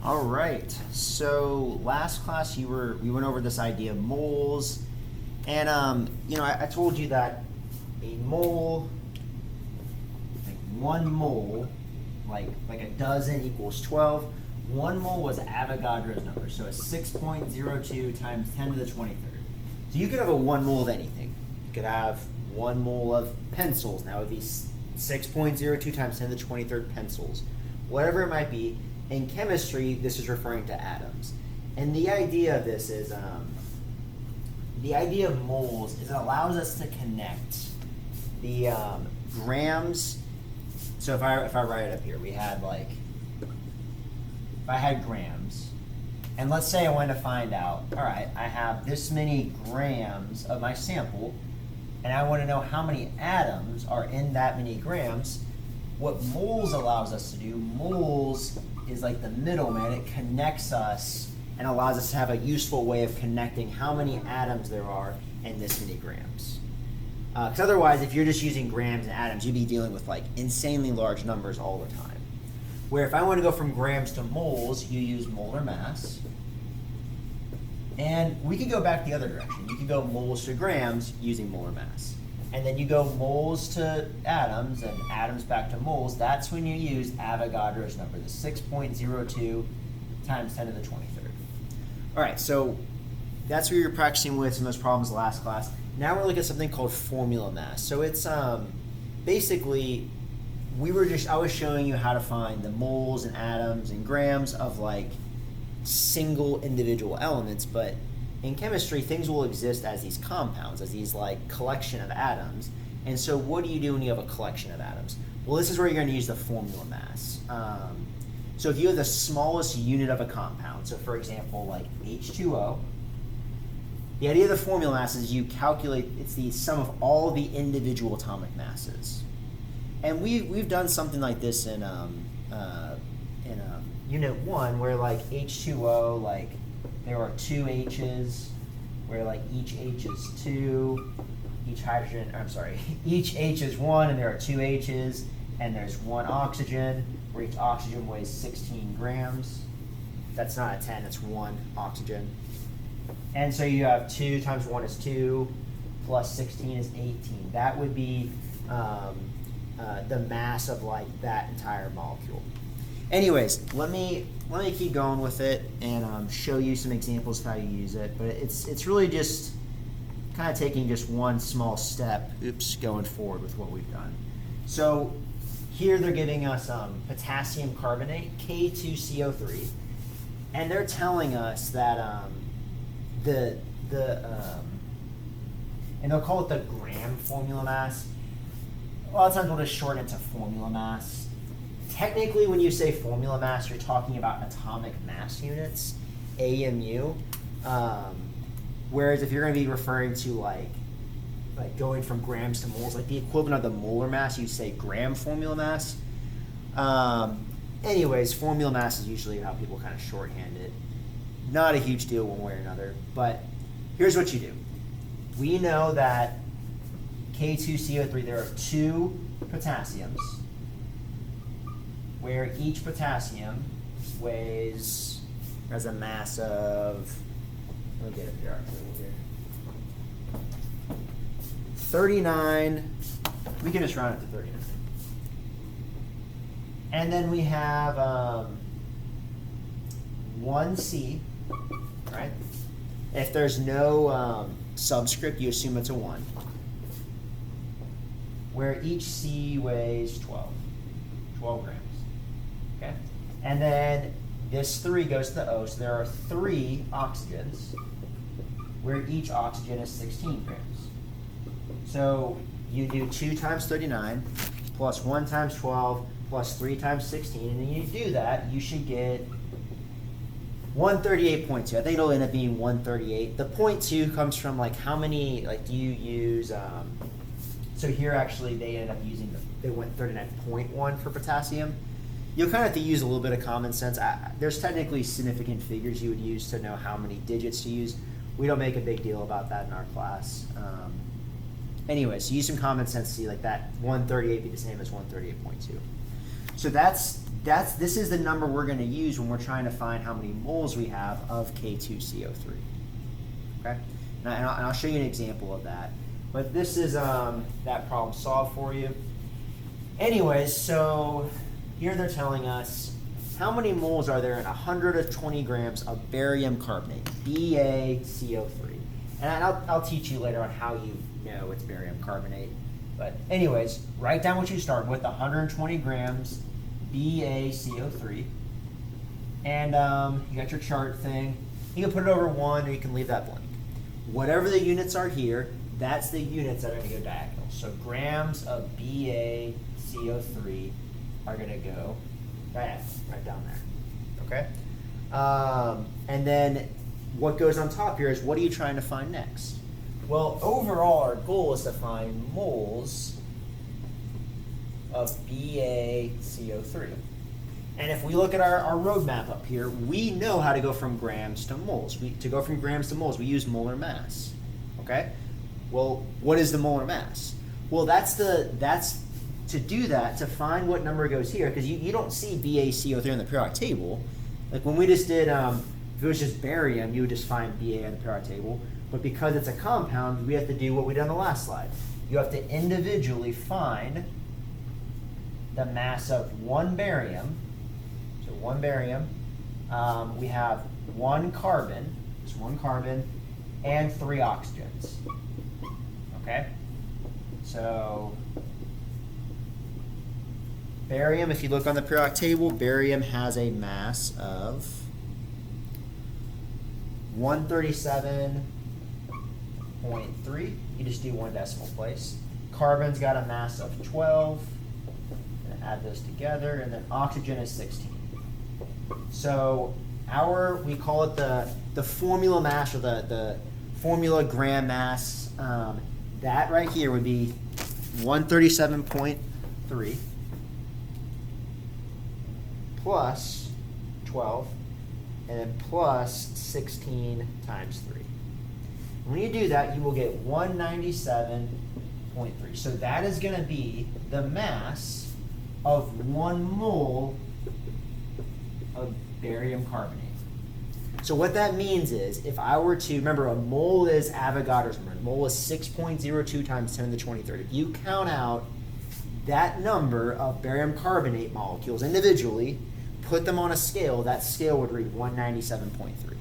All right. So last class we went over this idea of moles, and I told you that a mole, like 1 mole, like a dozen equals 12. 1 mole was Avogadro's number, so it's 6.02 times 10 to the 23rd. So you could have a 1 mole of anything. You could have 1 mole of pencils. That would be 6.02 times 10 to the 23rd pencils. Whatever it might be. In chemistry, this is referring to atoms. And the idea of this is, the idea of moles is it allows us to connect the grams. So if I write it up here, we had like, if I had grams, and let's say I wanted to find out, all right, I have this many grams of my sample, and I want to know how many atoms are in that many grams. What moles allows us to do, moles is like the middleman. It connects us and allows us to have a useful way of connecting how many atoms there are in this many grams. Because otherwise, if you're just using grams and atoms, you'd be dealing with like insanely large numbers all the time. Where if I want to go from grams to moles, you use molar mass. And we could go back the other direction. You could go moles to grams using molar mass. And then you go moles to atoms and atoms back to moles. That's when you use Avogadro's number, the 6.02 times 10 to the 23rd. All right, so that's what you were practicing with some of those problems last class. Now we're looking at something called formula mass. So it's basically, I was showing you how to find the moles and atoms and grams of like single individual elements, but in chemistry, things will exist as these compounds, as these like collection of atoms. And so what do you do when you have a collection of atoms? Well, this is where you're going to use the formula mass. So if you have the smallest unit of a compound, so for example, like H2O, the idea of the formula mass is you calculate, it's the sum of all the individual atomic masses. And we've done something like this in Unit 1, where like H2O, like there are 2 H's, where like each H is 2, each H is 1, and there are 2 H's, and there's 1 oxygen, where each oxygen weighs 16 grams. That's not a 10, it's 1 oxygen. And so you have 2 times 1 is 2, plus 16 is 18. That would be the mass of like that entire molecule. Anyways, let me keep going with it and show you some examples of how you use it. But it's really just kind of taking just one small step, going forward with what we've done. So here they're giving us potassium carbonate, K2CO3, and they're telling us that and they'll call it the gram formula mass. A lot of times we'll just shorten it to formula mass. Technically, when you say formula mass, you're talking about atomic mass units, AMU. Whereas if you're going to be referring to like going from grams to moles, like the equivalent of the molar mass, you say gram formula mass. Anyways, formula mass is usually how people kind of shorthand it. Not a huge deal one way or another, but here's what you do. We know that K2CO3, there are 2 potassiums, where each potassium has a mass of, let me get it here, 39, we can just round it to 39. And then we have 1C, right? If there's no subscript, you assume it's a 1, where each C weighs 12 grams. Okay, and then this 3 goes to the O, so there are 3 oxygens, where each oxygen is 16 grams. So you do 2 times 39, plus 1 times 12, plus 3 times 16, and then you do that, you should get 138.2. I think it'll end up being 138. The 0.2 comes from like how many, like do you use, so here actually they ended up using, they went 39.1 for potassium. You'll kind of have to use a little bit of common sense. There's technically significant figures you would use to know how many digits to use. We don't make a big deal about that in our class. Anyway, so use some common sense to see like that 138 be the same as 138.2. So that's this is the number we're going to use when we're trying to find how many moles we have of K2CO3. Okay, and I'll show you an example of that. But this is that problem solved for you. Anyways, so here they're telling us how many moles are there in 120 grams of barium carbonate, BaCO3. And I'll teach you later on how you know it's barium carbonate. But anyways, write down what you start with, 120 grams BaCO3. And you got your chart thing. You can put it over 1 or you can leave that blank. Whatever the units are here, that's the units that are going to go diagonal. So grams of BaCO3 are going to go right down there. Okay? And then what goes on top here is, what are you trying to find next? Well, overall, our goal is to find moles of BaCO3. And if we look at our roadmap up here, we know how to go from grams to moles. To go from grams to moles, we use molar mass. Okay? Well, what is the molar mass? Well, that's to do that, to find what number goes here, because you don't see BaCO3 in the periodic table. Like when we just did, if it was just barium, you would just find Ba on the periodic table. But because it's a compound, we have to do what we did on the last slide. You have to individually find the mass of one barium. So one barium, we have one carbon, just one carbon, and 3 oxygens. Okay? So barium, if you look on the periodic table, barium has a mass of 137.3. You just do 1 decimal place. Carbon's got a mass of 12. And add those together, and then oxygen is 16. So we call it the formula mass, or the formula gram mass. That right here would be 137.3 plus 12, and then plus 16 times 3. When you do that, you will get 197.3. So that is going to be the mass of 1 mole of barium carbonate. So what that means is, if I were to, remember, a mole is Avogadro's number. A mole is 6.02 times 10 to the 23rd. If you count out that number of barium carbonate molecules individually, put them on a scale, that scale would read 197.3.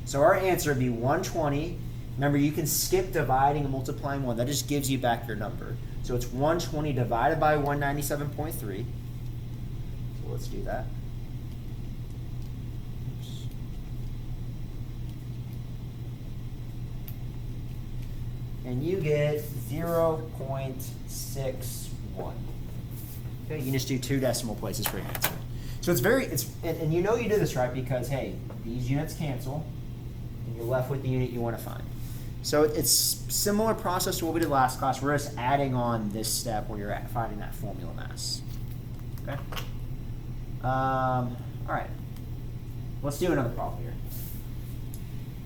So our answer would be 120. Remember, you can skip dividing and multiplying 1. That just gives you back your number. So it's 120 divided by 197.3. So let's do that. And you get 0.61. Okay, you can just do 2 decimal places for your answer. So and you know you did this right because, hey, these units cancel, and you're left with the unit you want to find. So it's similar process to what we did last class. We're just adding on this step where you're finding that formula mass. Okay. All right. Let's do another problem here.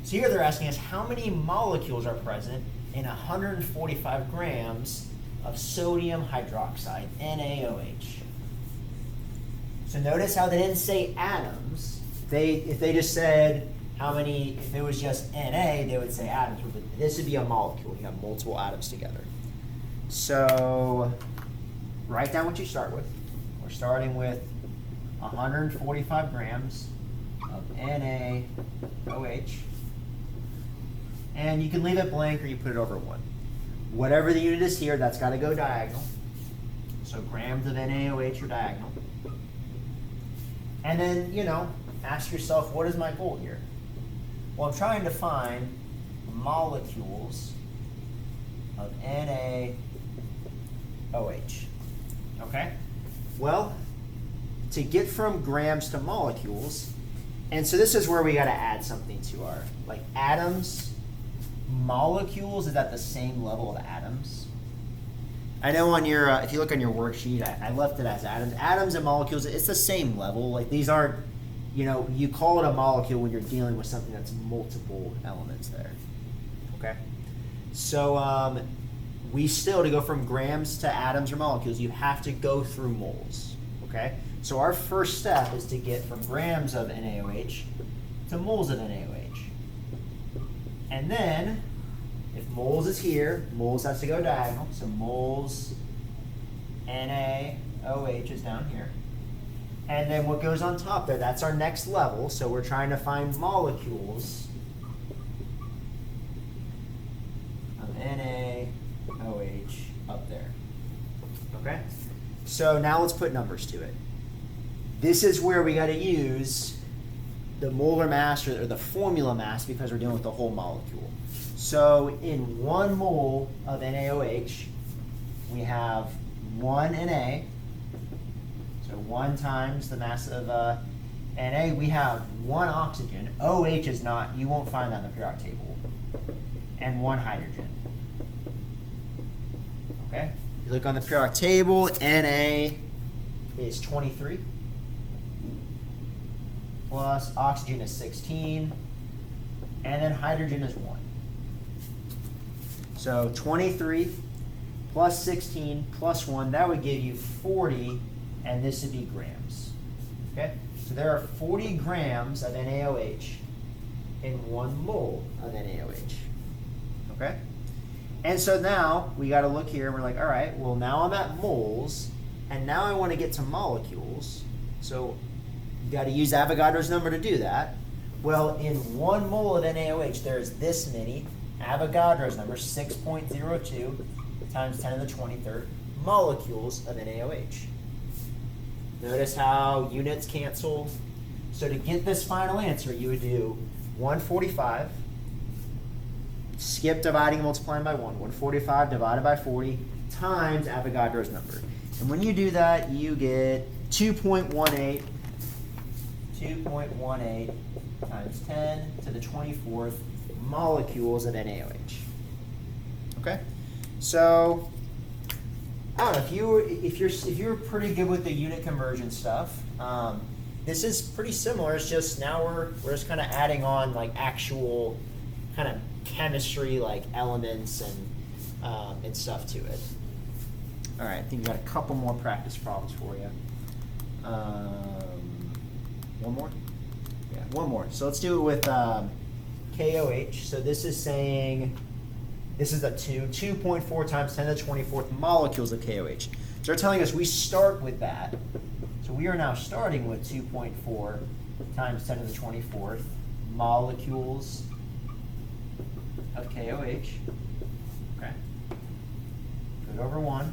So here they're asking us how many molecules are present in 145 grams of sodium hydroxide, NaOH. So notice how they didn't say atoms. If they just said how many, if it was just Na, they would say atoms. But this would be a molecule. You have multiple atoms together. So write down what you start with. We're starting with 145 grams of NaOH. And you can leave it blank or you put it over 1. Whatever the unit is here, that's got to go diagonal. So grams of NaOH are diagonal. And then, ask yourself, what is my goal here? Well, I'm trying to find molecules of NaOH. Okay? Well, to get from grams to molecules, and so this is where we got to add something to our, like atoms, molecules is at the same level of atoms. I know on your, if you look on your worksheet, I left it as atoms. Atoms and molecules, it's the same level. Like these aren't, you call it a molecule when you're dealing with something that's multiple elements there. Okay? So we still, to go from grams to atoms or molecules, you have to go through moles. Okay? So our first step is to get from grams of NaOH to moles of NaOH. And then, if moles is here, moles has to go diagonal. So moles NaOH is down here. And then what goes on top there, that's our next level. So we're trying to find molecules of NaOH up there. Okay? So now let's put numbers to it. This is where we got to use the molar mass or the formula mass because we're dealing with the whole molecule. So in 1 mole of NaOH, we have 1 Na. So 1 times the mass of Na. We have 1 oxygen. OH is not, you won't find that in the periodic table. And 1 hydrogen. Okay? You look on the periodic table, Na is 23. Plus oxygen is 16. And then hydrogen is 1. So 23 plus 16 plus 1, that would give you 40, and this would be grams. Okay? So there are 40 grams of NaOH in 1 mole of NaOH. Okay? And so now we got to look here and we're like, all right, well now I'm at moles, and now I want to get to molecules. So you got to use Avogadro's number to do that. Well, in 1 mole of NaOH, there's this many Avogadro's number, 6.02 times 10 to the 23rd molecules of NaOH. Notice how units cancel. So to get this final answer, you would do 145, skip dividing and multiplying by 1, 145 divided by 40 times Avogadro's number. And when you do that, you get 2.18 times 10 to the 24th molecules of NaOH. Okay? So I don't know if you're pretty good with the unit conversion stuff. This is pretty similar. It's just now we're just kind of adding on like actual kind of chemistry like elements and stuff to it. All right, I think we've got a couple more practice problems for you. One more? Yeah, one more. So let's do it with KOH. So this is saying, this is a 2.4 times 10 to the 24th molecules of KOH. So they're telling us we start with that. So we are now starting with 2.4 times 10 to the 24th molecules of KOH. Okay. Put over 1.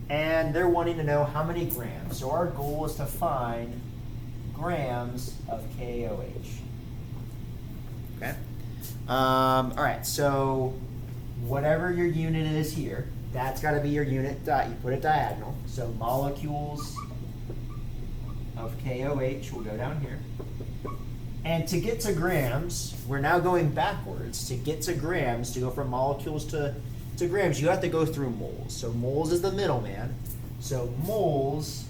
And they're wanting to know how many grams. So our goal is to find grams of KOH. Okay. All right. So whatever your unit is here, that's got to be your unit. You put it diagonal. So molecules of KOH will go down here. And to get to grams, we're now going backwards. To get to grams, to go from molecules to grams, you have to go through moles. So moles is the middleman. So moles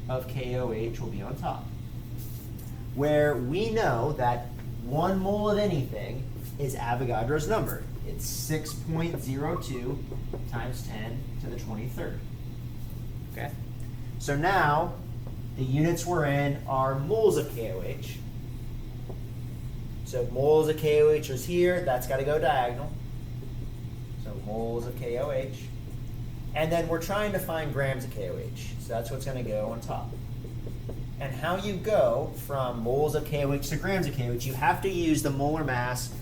of KOH will be on top. Where we know that 1 mole of anything is Avogadro's number. It's 6.02 times 10 to the 23rd. Okay? So now, the units we're in are moles of KOH. So moles of KOH is here. That's got to go diagonal. So moles of KOH. And then we're trying to find grams of KOH. So that's what's going to go on top. And how you go from moles of KOH to grams of KOH, you have to use the molar mass,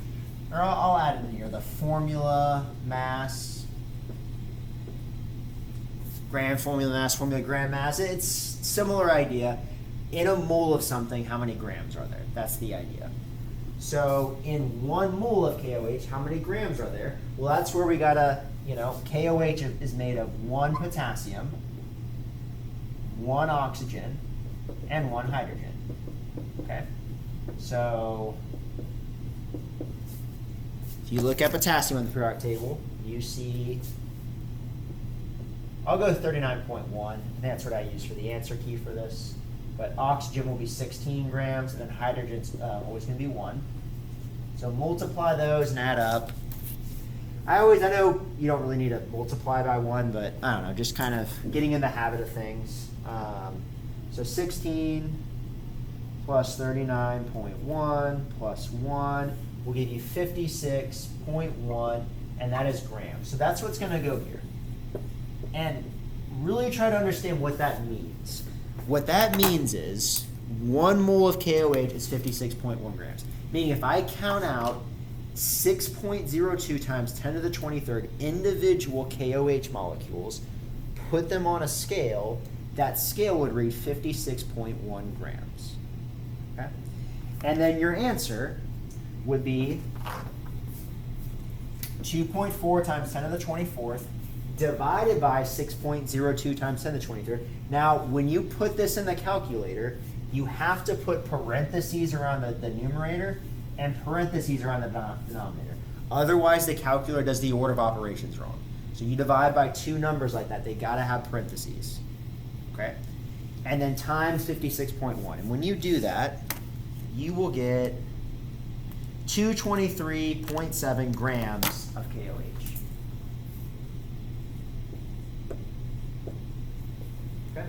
or I'll add it in here, the formula mass, gram formula gram mass. It's similar idea. In a mole of something, how many grams are there? That's the idea. So in 1 mole of KOH, how many grams are there? Well, that's where we gotta, KOH is made of 1 potassium, 1 oxygen, and 1 hydrogen. Okay? So if you look at potassium on the periodic table, you see, I'll go 39.1. That's what I use for the answer key for this. But oxygen will be 16 grams, and then hydrogen's always going to be 1. So multiply those and add up. I know you don't really need to multiply by 1, but I don't know, just kind of getting in the habit of things. So 16 plus 39.1 plus 1 will give you 56.1, and that is grams. So that's what's going to go here. And really try to understand what that means. What that means is 1 mole of KOH is 56.1 grams. Meaning if I count out 6.02 times 10 to the 23rd individual KOH molecules, put them on a scale, that scale would read 56.1 grams. Okay? And then your answer would be 2.4 times 10 to the 24th divided by 6.02 times 10 to the 23rd. Now, when you put this in the calculator, you have to put parentheses around the numerator and parentheses around the denominator. Otherwise, the calculator does the order of operations wrong. So you divide by 2 numbers like that, they gotta have parentheses, okay? And then times 56.1. And when you do that, you will get 223.7 grams of KOH. Okay.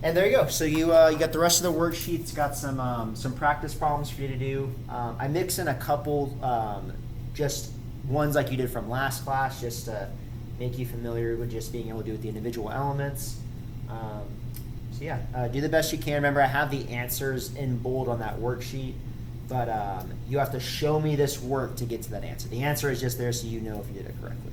And there you go. So you got the rest of the worksheets. Got some practice problems for you to do. I mix in a couple, just ones like you did from last class, just to make you familiar with just being able to do with the individual elements. So yeah, do the best you can. Remember, I have the answers in bold on that worksheet, but you have to show me this work to get to that answer. The answer is just there so you know if you did it correctly.